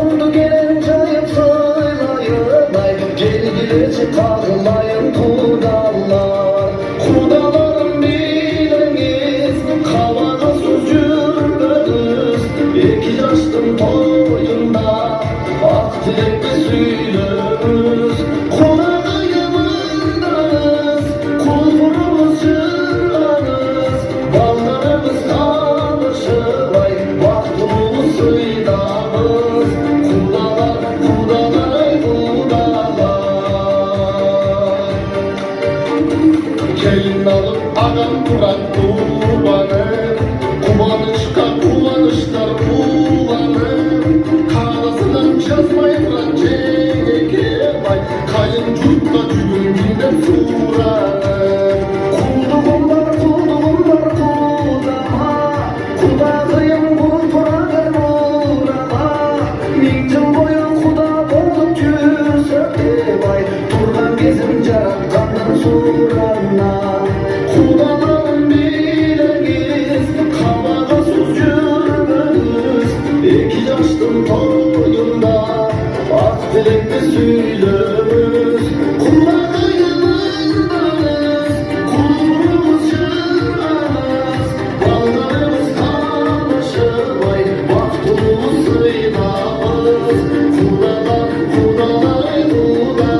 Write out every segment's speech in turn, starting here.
Buldu gelincayım saylayım ay, geri gidecek kalmayın kudalar. Kudalarım bileniz, kavana söz yürümeniz. İki yaştım toyunda, ak dilekli süylümüz. Konağa yanındayız, kulburumuz çırağınız. Ballarımız tanışır ay, vaktimiz sıydamız. Kudalar, kudalar ay kudalar. Gelin alıp adam duran kubanı, kubanışka kubanışlar kubanı. Karasından yazmayıran çeke vay, kayın cutta cüdün günden suranı. Kulduğumlar kudama, kudağıyım kulturadır burama. Mintin boyu kuda bolup kürsökte vay, turgan gezim jarak kandan surana. Kudalarım bileniz, kavaga söz yürümeniz. İki yaştım toyunda, ak dilekli süylümüz. Kulağa yanındayız, kulburumuz çırağınız. Ballarımız tanışır vay, vaktimiz sıydamız. Kudalar, kudalar ay kudalar.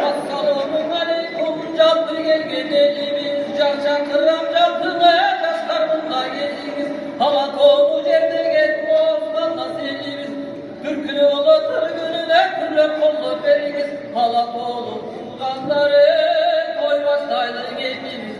Assalamun aleykum canlı gelgenelimiz, Çarşan kıram canlığa taşlarımızda geldiğimiz. Hava toğu yerde geldi Osmanlı selimiz. Türk'ünü olatır gününe kürrem kollu berimiz. Hala toğu kulganları koy baştaydı geldiğimiz.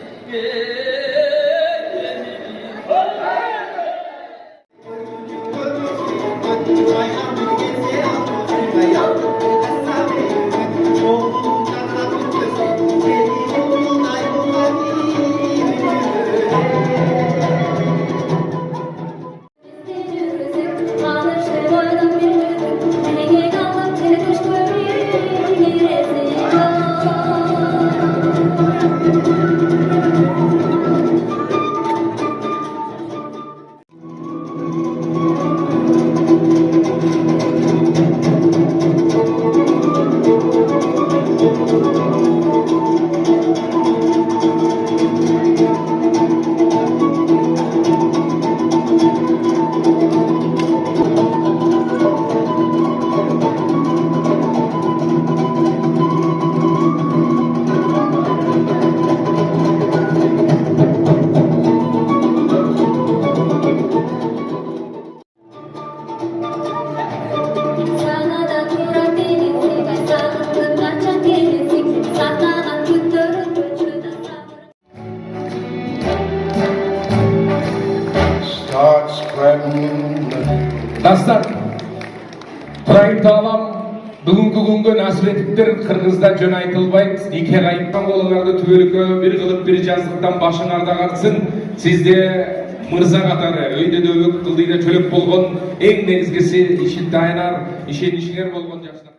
Dostlar, Turayım tağlam, бүгүнкү күнгө насиретиптер Кыргызда жөн айтылбайт. Нике айткан колуңарды түбөлүккө бир кылып бир жаздыктан башыңарда картсын. Сизде мырза катары өйдө дөбөк кылдыйда чөлөк болгон, эң негизгиси ишин таянар, ишеничиңер болгон жаштар.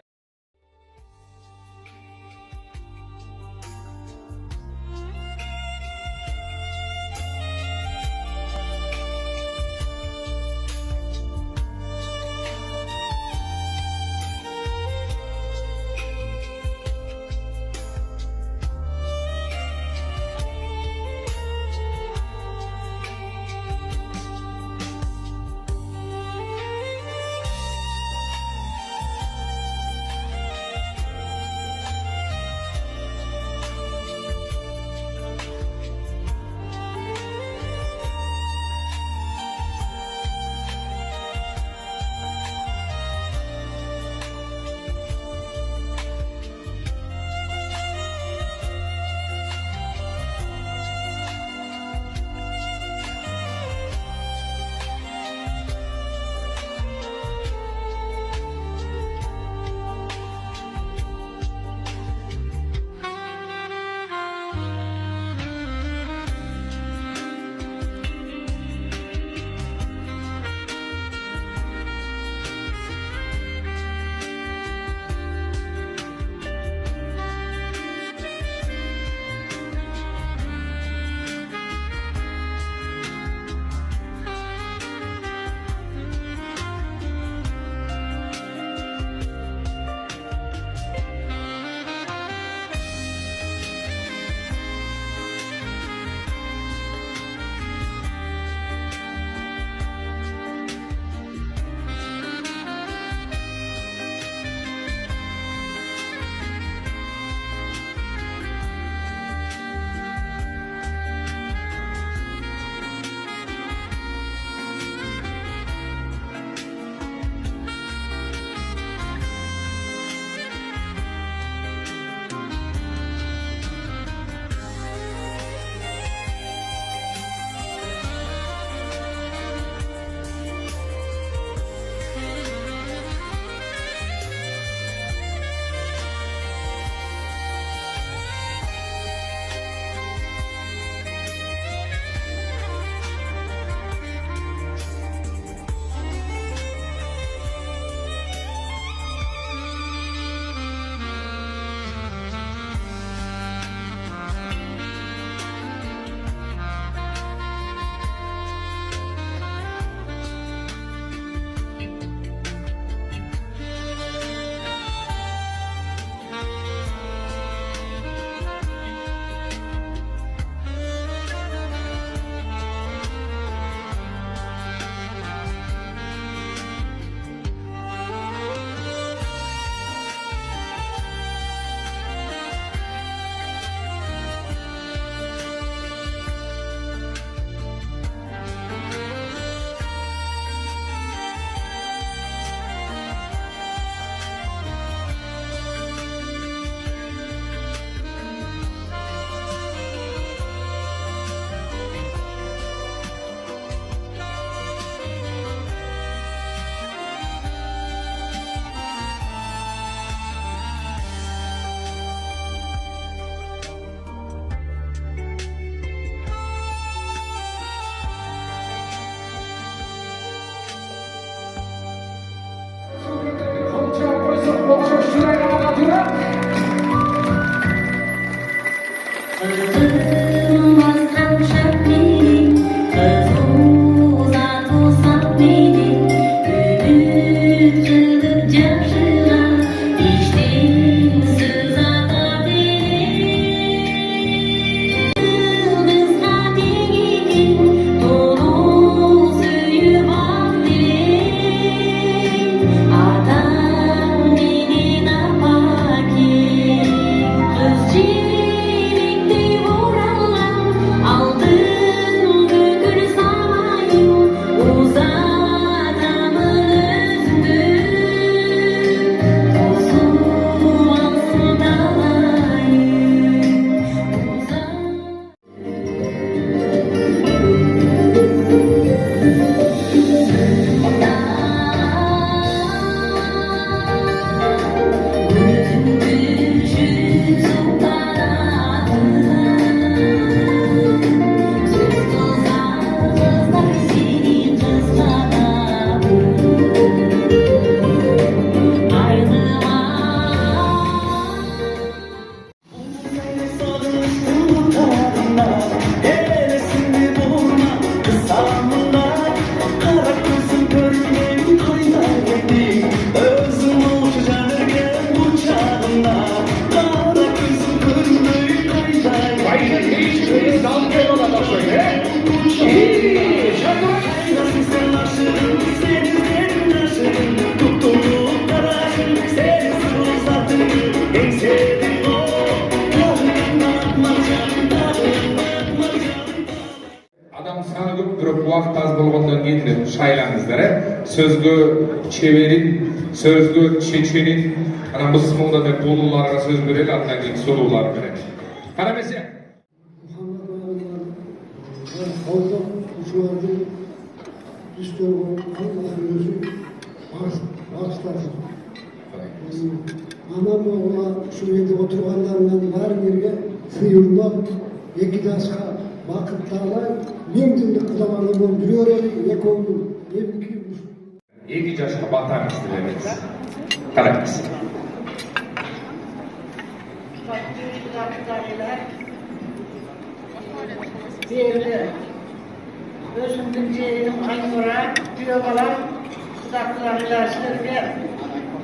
көпүрөөк убакыт аз болгондон кийин деп шайлаңыздар, сөзгө чеберин, сөзгө чеченин, анан бысмылда деп улууларга сөз берели, андан кийин суруулар берели. Кара эмесе? Халқы ушулардын үстөргө Аллах өзү багыштасын. Анан буга ушул жерде отургандарынан баары бирге сыйырлап, эки жашка бакыт таалай, 1000 жылдык кудаманы болуп жүрө берели, экөөнүн эмки Эки жашка батаңыз дилебиз. Караңыз. Özümün yeğenim Aynur'a, diyorlar, kızaklarıyla sizlerge.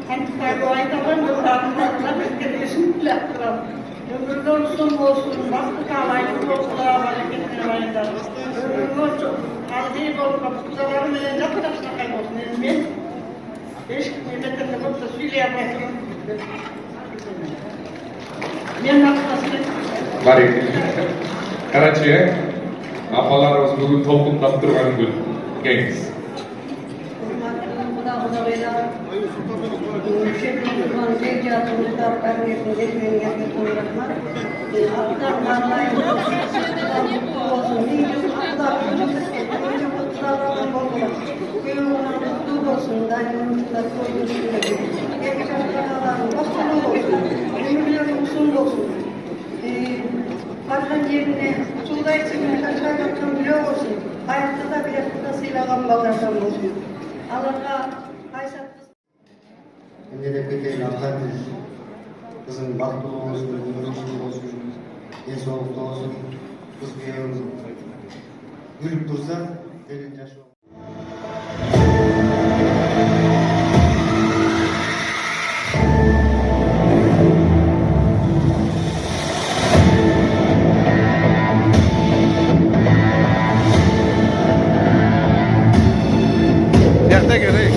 Antikayı aydalar, yıllarında bekleyesin bile yaptıram. Ömrün olsun, baktı kalaylı, yolculara hareketine bayınlar. Ömrün olsun, azeyip olup, kızalarım öyle ne kadar sakay olsun, ben 5 kilometrede olsa söyleyemezdim. Ben naklasını Барек. Карачы, апаларыбыз бүгүн толкундап турган күн. Келиңиз. Barkan yerine suda içimine kaçar yaptığım bile olsun. Hayatta da bir yakında silahım bakarsan olsun. Allah'a Ayşat'ta эмнедеп кетейин акадыз кызым бактылуу болсун, өмүрүчүлүү болсун, ден соолуктуу болсун, кыз күйөөңүз күлүп турса, делин жашоо. Yerine gerek.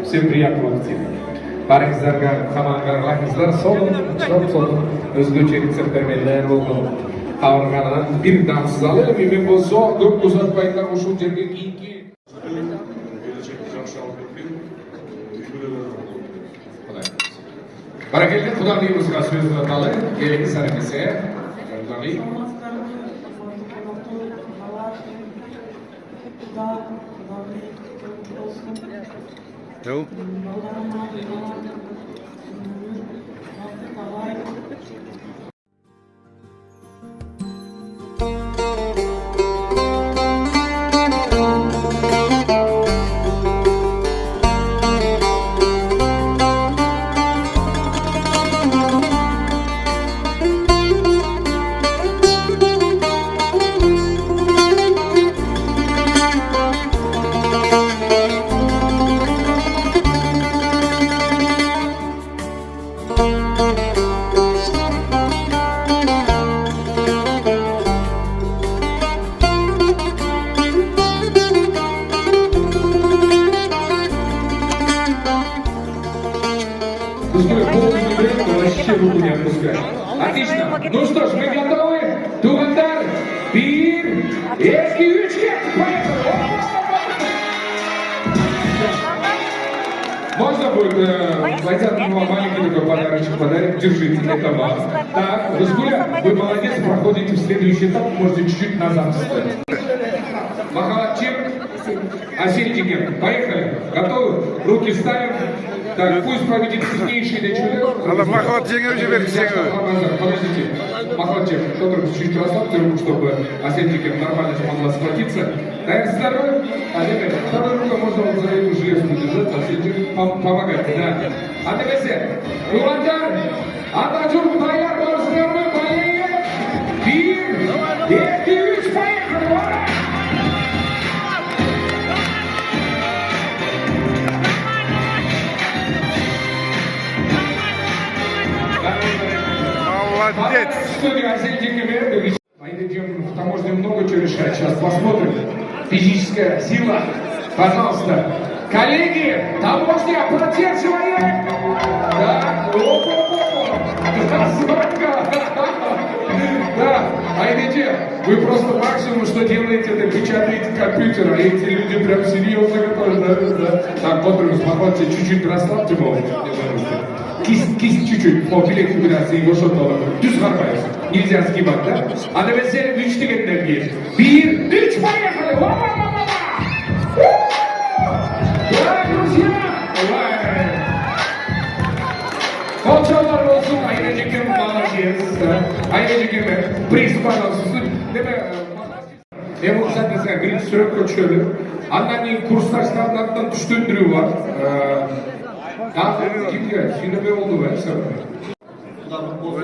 Всем приятного актива. Барыңыздарга камангарыңыздар солун өзгөчө рецепттермелер болгон кабырганан бир дамсыз алып эми болсо көп узатпай дагы ушул жерге кийинки баракелде Кудайыбызга сөз аталы келиңиз аракесе Кудайым Não? вообще руку не отпускай. Отлично. Ну что ж, мы готовы? Тугандар. Bir, iki, üç, поехали. Можно будет, Владимир, вам маленький такой подарочек подарить, держите, это вам. Так, Рыскуля, вы молодец, проходите в следующий этап, можете чуть-чуть назад встать. Махалатчик, Асельчики, поехали, готовы? Руки ставим. Так, пусть победит сильнейший человек. Надо Махалатчика уже версию. Подождите, Махалатчик, кто-то чуть-чуть расслабьте руку, чтобы Асельчики нормально смогла схватиться. Так, здоровье. А теперь второй рукой можно вот за эту железную держать, Асельчик помогать, да. А теперь все. Тугандар, Атачур, Таяр, Борстермы, поехали. Bir, iki, üç, поехали. Ура! Молодец. Студия Асельчик Эмердович. Мы идем в таможне много чего решать. Сейчас посмотрим. Физическая сила. Пожалуйста. Коллеги, таможня, поддерживаем. Да. Да. А видите, вы просто максимум, что делаете, это печатаете компьютер, а эти люди прям серьезно готовы. Да. Так, вот, смотрите, чуть-чуть расслабьте, мол. Кисть чуть-чуть, билет кубинации, его что-то düz harmayız. Нельзя сгибать, да? А теперь все üç тикетler giyin. Bir, üç, поехали! Ла-ла-ла-ла-ла! Да, друзья! Kolçalar olsun, Aynacık'ın молодец. Aynacık'ın приз, пожалуйста. Мен кстати, birinci sürüp koçuyordu. Andan keyin kursdaşlardan düştündürüğü var. Kimga? Shunda oldu va hisob. Xudoy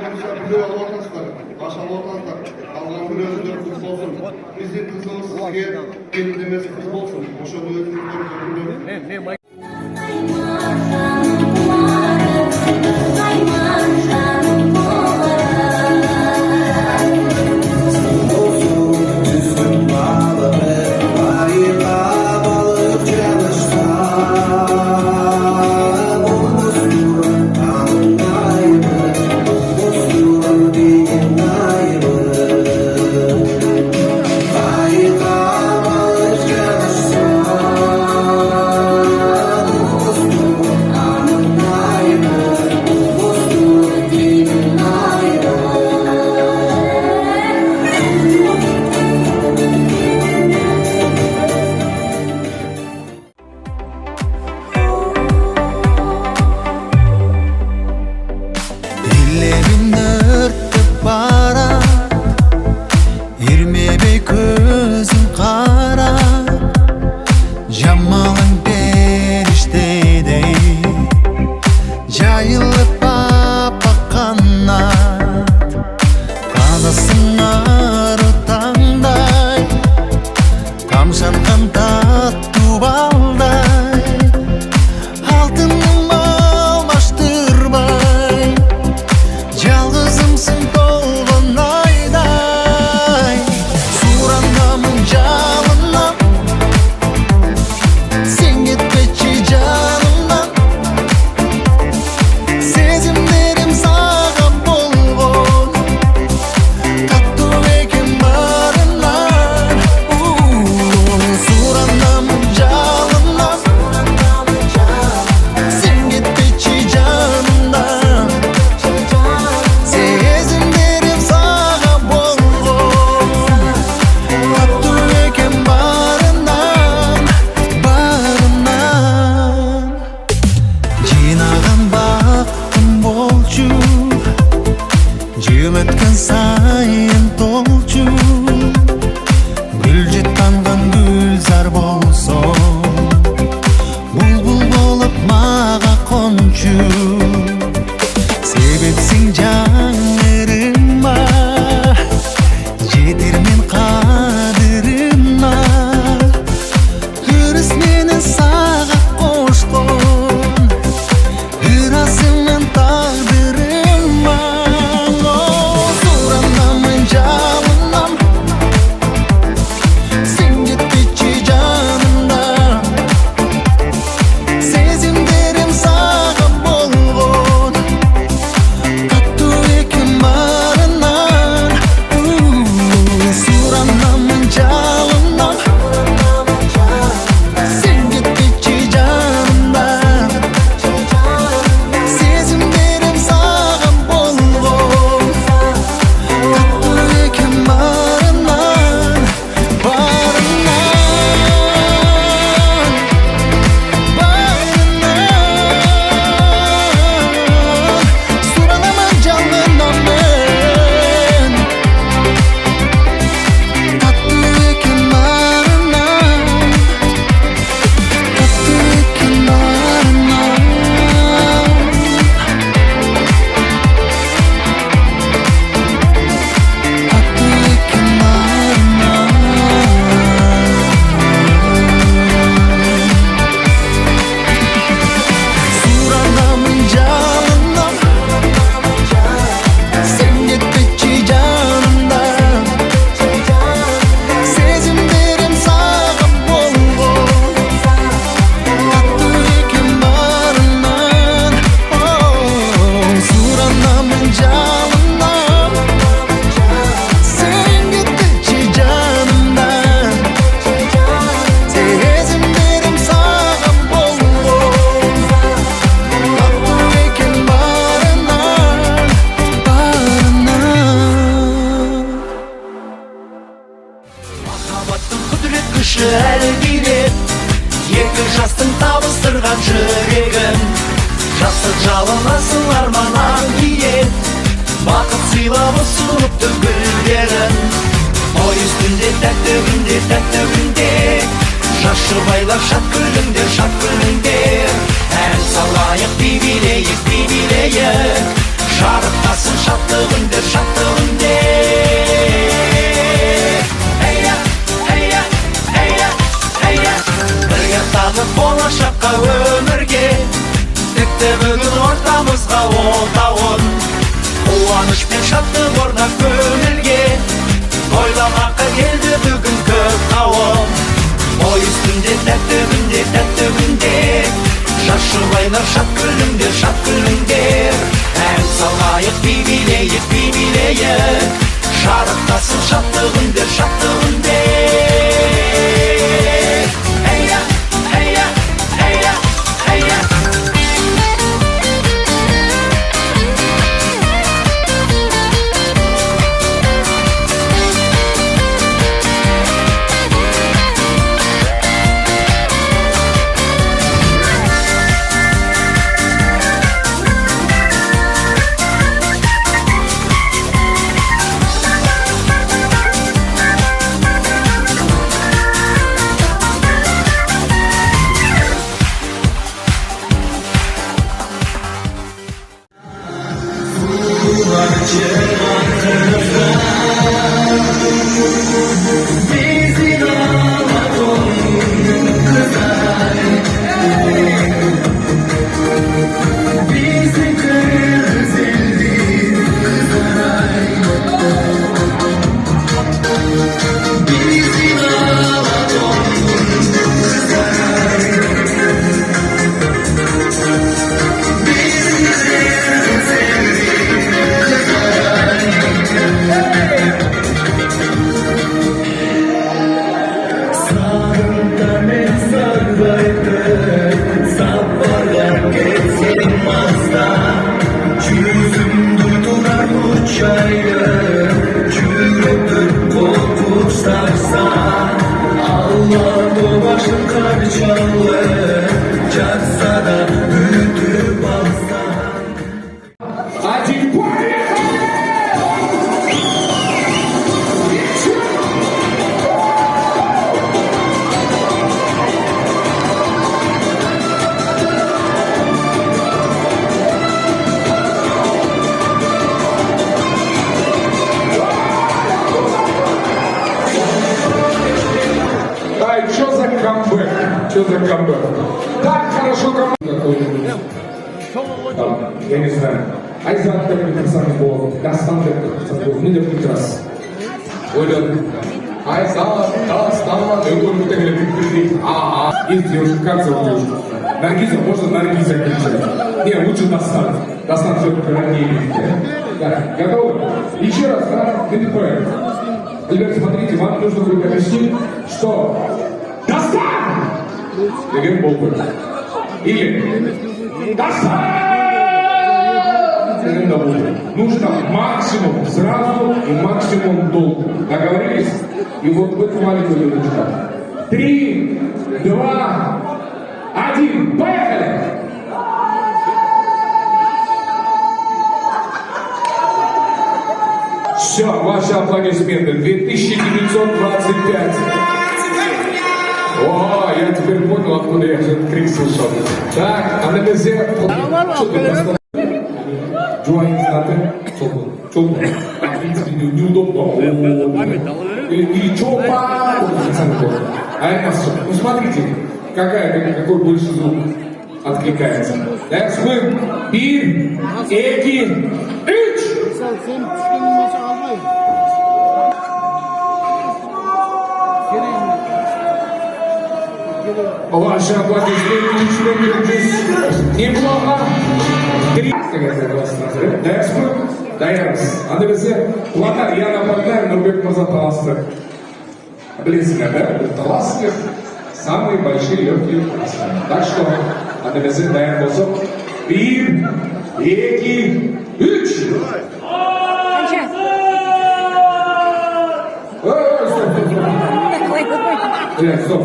bo'lsa biroy o'rtasizlar, boshqa o'rtasizlar. Allohning o'zidir qiz bo'lsin. Bizning qizimiz sizga kelin emas qiz bo'lsin. O'sha o'zingizni жастың табыстырған жүрегін. Жастық жалынасың арманнан кейін, бақыт сыйлап ұсыныпты гүлдерін. Ой үстінде тәтті күнде, жас жұбайлар шат күліңдер. Ән салайық би-билейік, шарықтасын шаттығыңдер. Бірге танып болашаққа өмірге, тікті бүгін ортамызға отауын. Қуаныш пен шаттық орнап көңілге, тойламаққа келді бүгін көп қауым. Ой үстінде тәтті күнде, жас жұбайлар шат күліңдер. Ән салайық би-билейік, шарықтасын шаттығыңдер. Что за камбэк? Так хорошо камбэк. Я не знаю. Айзат как написано было. Дастан как написано было. Не деп раз. Ойлады. Айзат, Дастан, өкілі тегелі. Есть девушка, как зовут девушку? Наргиза, можно Наргиза кричать. Не, лучше Дастан. Дастан все-таки ранее. Так, готовы? Еще раз, да? ГДП. Ребята, смотрите, вам нужно будет объяснить, что Дастан! Деген болду. Или Дастан! Деген да болду. Нужно максимум сразу и максимум долго. Договорились? И вот в эту маленькую минутку. 3, 2, 1, поехали! Все, ваши аплодисменты. 2925. О, я теперь понял, откуда я этот крик слышал. Так, а на безе... Что ты поставил? Джоин, знаты? Что? В принципе, неудобно. Или чопа? А это все. Ну, смотрите, какой больше звук откликается. Так, мы bir, iki, üç. Ваши аплодисменты еще неплохо. 3. Даярбыз. Анда бізде плакат, я напоминаю, Нурбек Мырза таласты. Білесіңдер, да? Таласты самые большие легкие таласы. Так что, анда бізде даяр болсақ. 1, 2, 3. Стоп.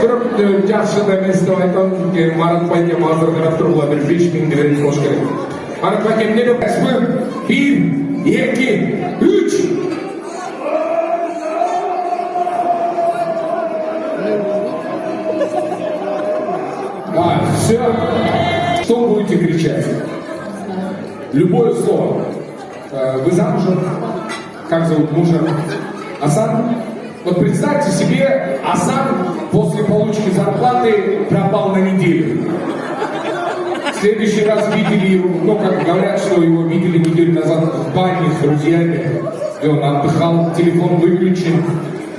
Бирок жакшы да эмес деп айтам, чүнкү Марат байкем азыр карап тургула бир 5000 берип кош керек. Марат байкем эмне деп айтасызбы? 1, 2, 3. Все. Что вы будете кричать? Любое слово. Вы замужем? Как зовут мужа? Асан? Вот представьте себе, Асан после получки зарплаты пропал на неделю. В следующий раз видели его, ну как говорят, что его видели неделю назад в бане с друзьями, и он отдыхал, телефон выключен,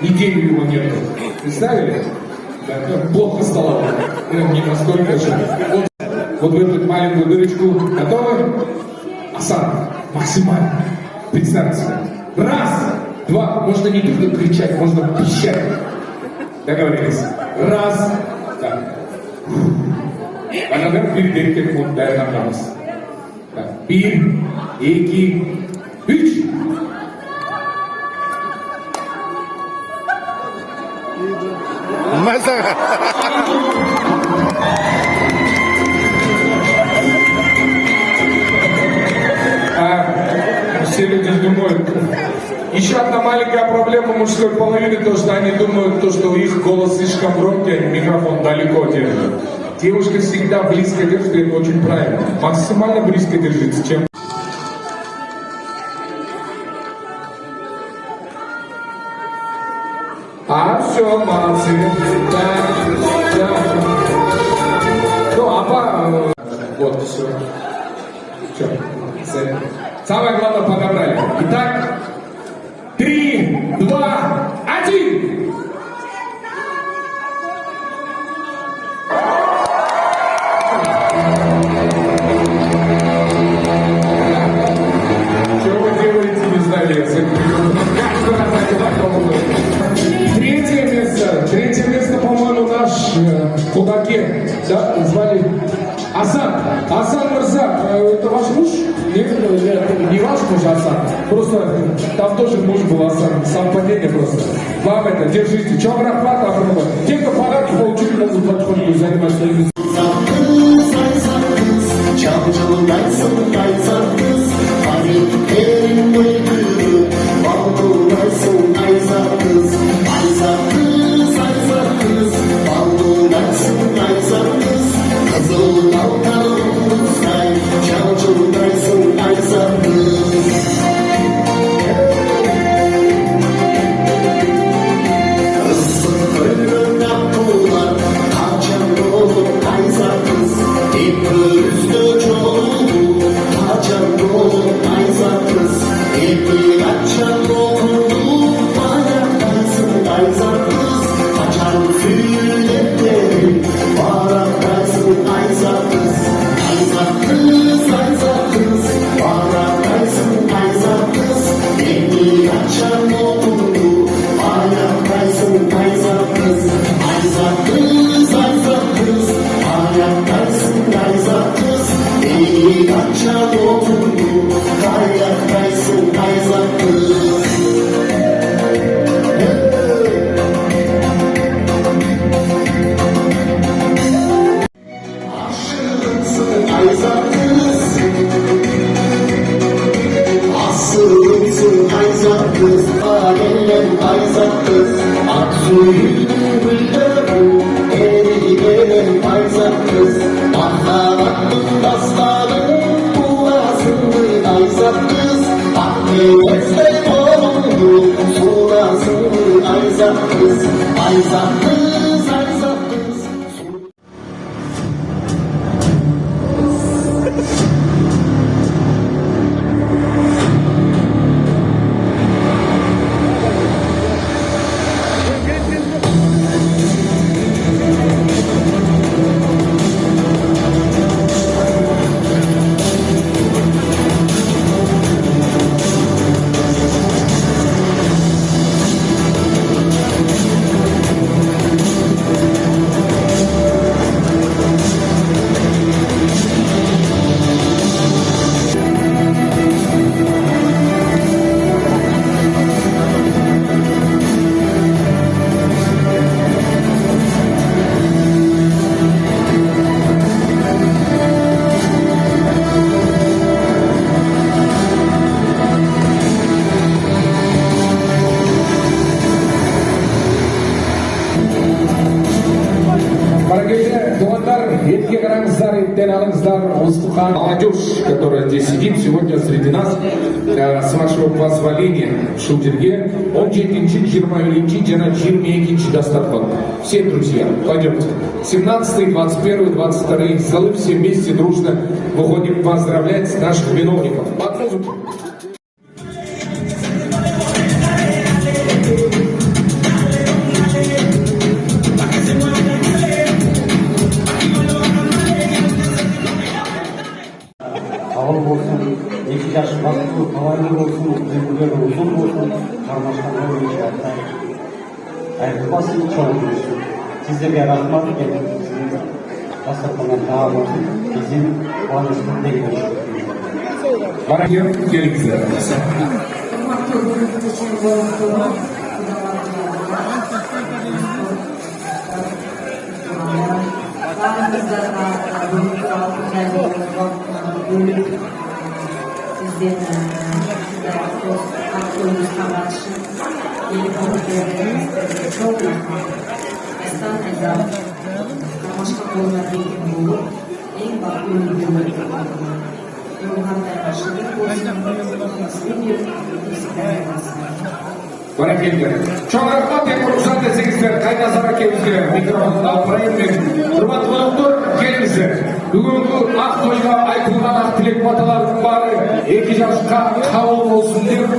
неделю его нет. Представили? Да, плохо стало. Ну, не настолько же. Вот в эту маленькую дырочку. Готовы? Асан, максимально. Представьте себе. Раз, два. Можно не только кричать, можно пищать. Договорились. Раз. Так. Bana bir derken bu dayanamaz. Bir, iki, üç. Mesela. Все люди думают. Еще одна маленькая проблема мужской половины, то, что они думают, то, что их голос слишком громкий, а микрофон далеко держит. Девушка всегда близко держит, и это очень правильно. Максимально близко держите, чем... А все, молодцы. Да. Ну, вот, все. Самое главное подобрали. Итак, 3, 2, 1. Что вы делаете, не знаю, я каждый раз одинаково. Третье место, по-моему, наш Кудакер, да, звали Асан. Асан Мырза, это ваш муж? Нет, не ваш муж Асан. Просто там тоже муж был Асан. Совпадение просто. Вам это, держите. Чем рахмат, Африка. Те, кто подарки получили, могут потихоньку занимать свои места. Юсупхан, молодежь, которая здесь сидит сегодня среди нас, с вашего позволения, Шулдерге, 17-21 жана 22 дастархан. Все друзья, пойдемте. 17, 21, 22 залы, все вместе дружно выходим поздравлять наших виновников. Под музыку. Sağ olsun, iki yaş bakımlı, kolaylık olsun, ömürleri uzun olsun, karmaşalar inşaatlar. Ayrılmasın, çok olsun. Sizlere rahmet gelin, sizin hastalıklarına daha olsun, bizim varlığımızda değil. Bana gelin güzel. Bana geldi. Çok rahmat yapın, uzat desengizler, Kaynazar akemizge mikrofonunu alып barayын мен. Құрметті қонақтар, келіңіздер. Бүгінгі ақ тойға айтылған ақ тілек баталардың бары екі жасқа қабыл болсын деп,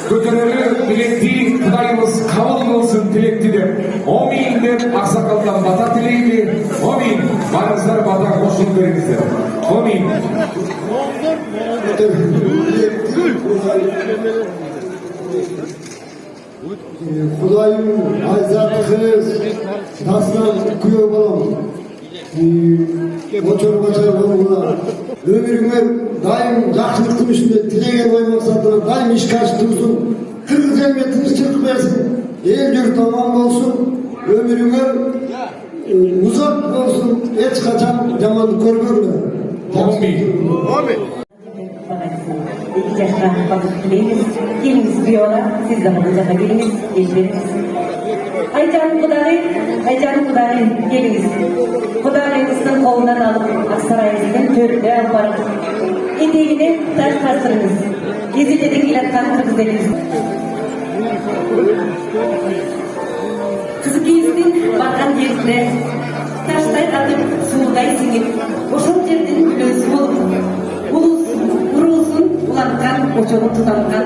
көтерелі тілекті Құдайымыз қабыл болсын тілекті деп, омин деп ақсақалдан бата тілейді. Омин, барыңыздар бата қосылып беріңіздер. Омин. Құдайым айзат қыз, дастан күйеу балам, очор болуына, өміріңе дайым жақсылықтың ішінде тілеген ой мақсатына дайым ішкі ашып тұрсын, қырғыз еліне тыныштық берсін, ел жұрт аман болсын, өміріңе ұзақ болсын, ешқашан жамандық көрмеңдер. Омин. İki yaştan bakıp dileyiniz, geliniz bir yola, siz de mutlaka geliniz, geçleriniz. Aycanım Kudayım, geliniz. Kudayımızın kolundan alıp, Aksaray'ımızın töründe alıp barıp, eteğine taş kastırınız, geziledik ilattan kırmızı eliniz. Kızıkeyiz'in bakan yerine, taştay atıp, suğday singip, oşal yerden gülöz bulup, Urulsun, ulankan, uçurup tutankan.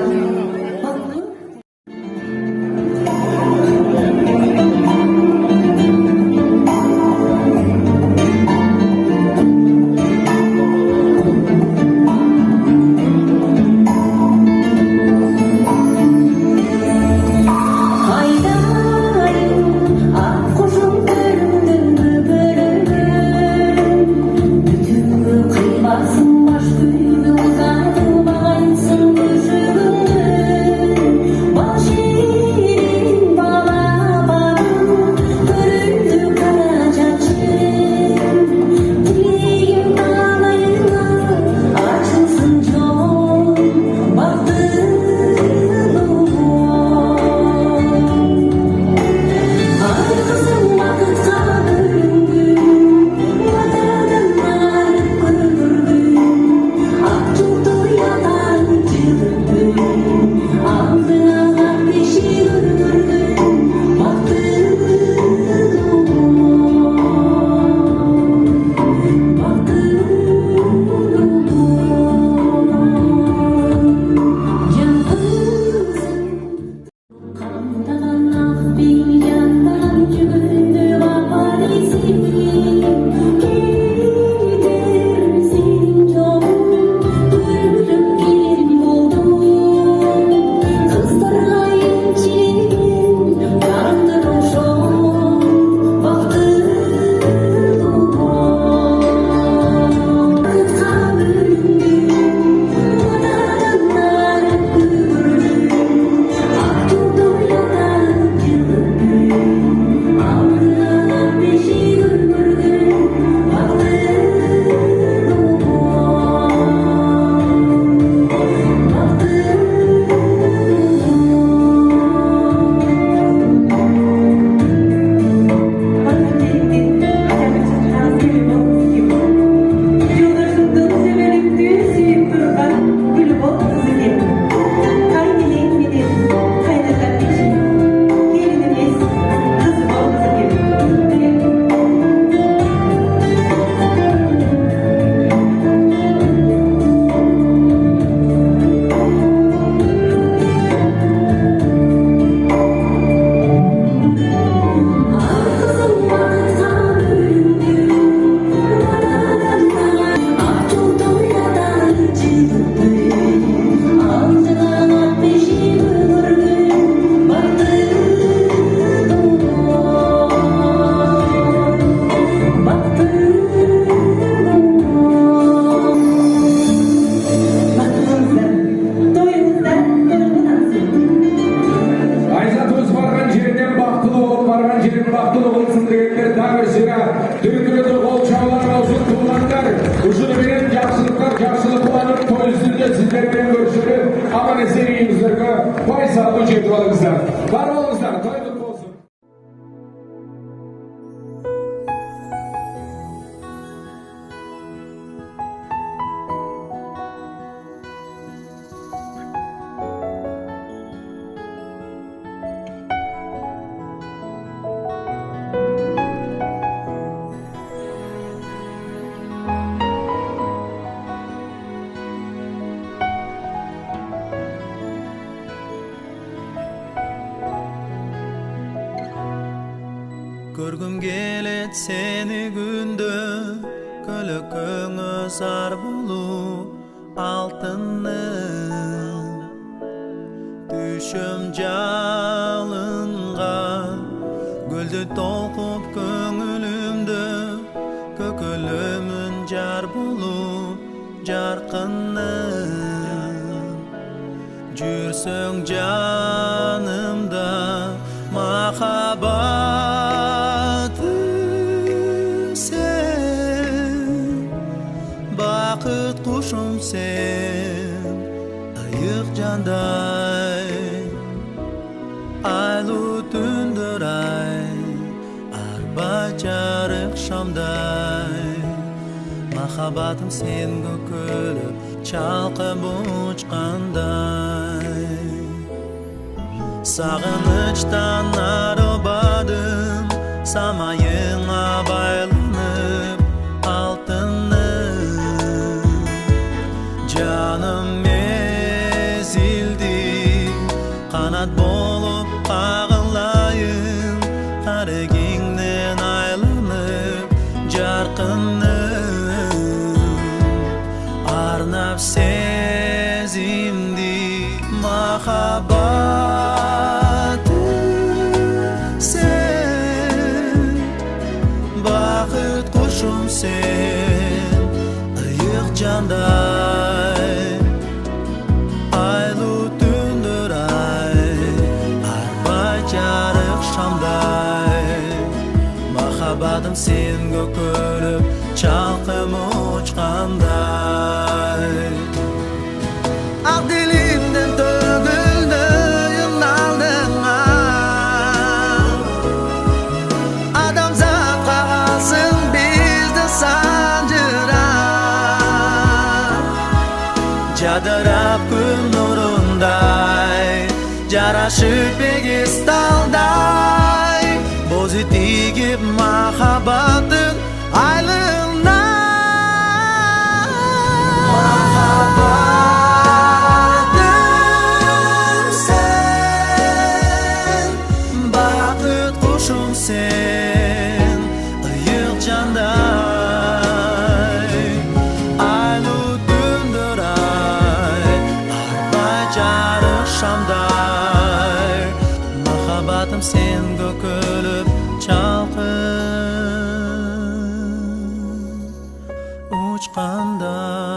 Kıymasın baş kuyunu uzatılmaysın kuşunu сіздерге үйіңіздерге бай сағатын жетіп алыңыздар. Бар болыңыздар, той құтты болсын. Көргім келет сені күнді, күлкіңі зар болу алтыным. Düşüm жалынға, гүлді толқып көңілімді, көкілімін жар болу жарқыным. Жүрсің жанымда махаббатым sen, бақыт құшым sen, айық жандай, айлы түндер ай, арба жарық шамдай. Махаббатым сенге күліп, чалқып ұшқандай. Сағыныштан арылбадым, самайыңа байланып алтыным. Жаным мезілді, қанат болып қағылайын, қарегіңнен айланып жарқыным. Арнап сезімді махаббатым sen, бақыт құшым sen, айық жандай, айлы түндер ай, арбай жарық шамдай. Махаббатым сенге күліп, чалқым ұшқандай. Ақ диlimden төгілді алдыңа, адамзат қалсын бізді санжырап. Жадырап күн нұрындай, жарашып егіз талдай, бозы тигіп махаббатын айлығына. Sen, ayıq canday, айлы түндер ай, арбай жарық шамдай. Махаббатым сенге күліп, чалқып ұшқандай.